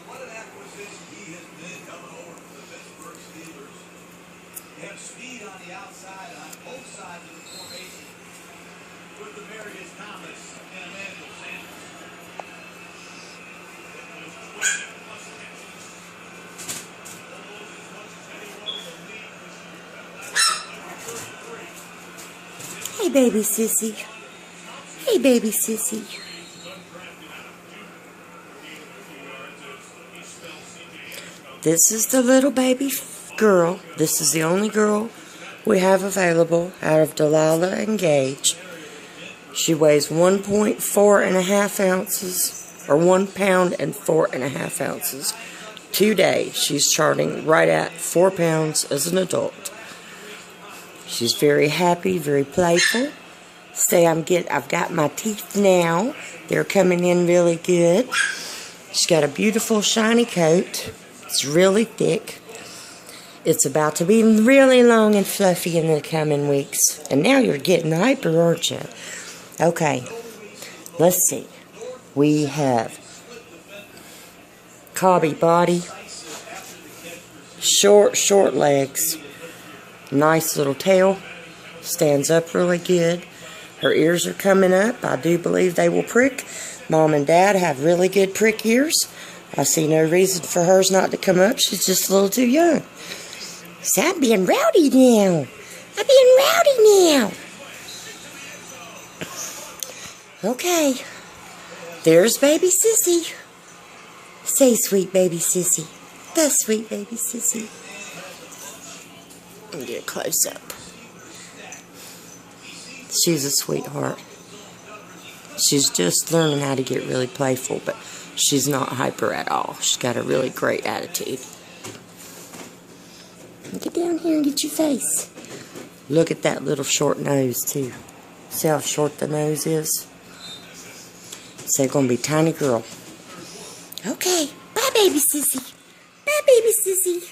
what an acquisition he has been coming over from the Pittsburgh Steelers. You have speed on the outside on both sides of the formation with the Marius Thomas and Emmanuel Sanders. Hey, baby sissy. Hey, baby sissy. This is the little baby girl. This is the only girl we have available out of Delilah and Gage. She weighs 1.4 ounces, or 1 pound and 4.5 ounces. Today, she's charting right at 4 pounds as an adult. She's very happy, very playful. I've got my teeth now. They're coming in really good. She's got a beautiful shiny coat. It's really thick. It's about to be really long and fluffy in the coming weeks. And now you're getting hyper, aren't you? Okay, let's see. We have cobby body, short legs, nice little tail, stands up really good. Her ears are coming up. I do believe they will prick. Mom and Dad have really good prick ears. I see no reason for hers not to come up. She's just a little too young. So I'm being rowdy now. I'm being rowdy now. Okay. There's baby sissy. Say sweet baby sissy. The sweet baby sissy. Let me get a close up. She's a sweetheart. She's just learning how to get really playful, but she's not hyper at all. She's got a really great attitude. Get down here and get your face. Look at that little short nose, too. See how short the nose is? So gonna be tiny girl. Okay. Bye, baby sissy. Bye, baby sissy.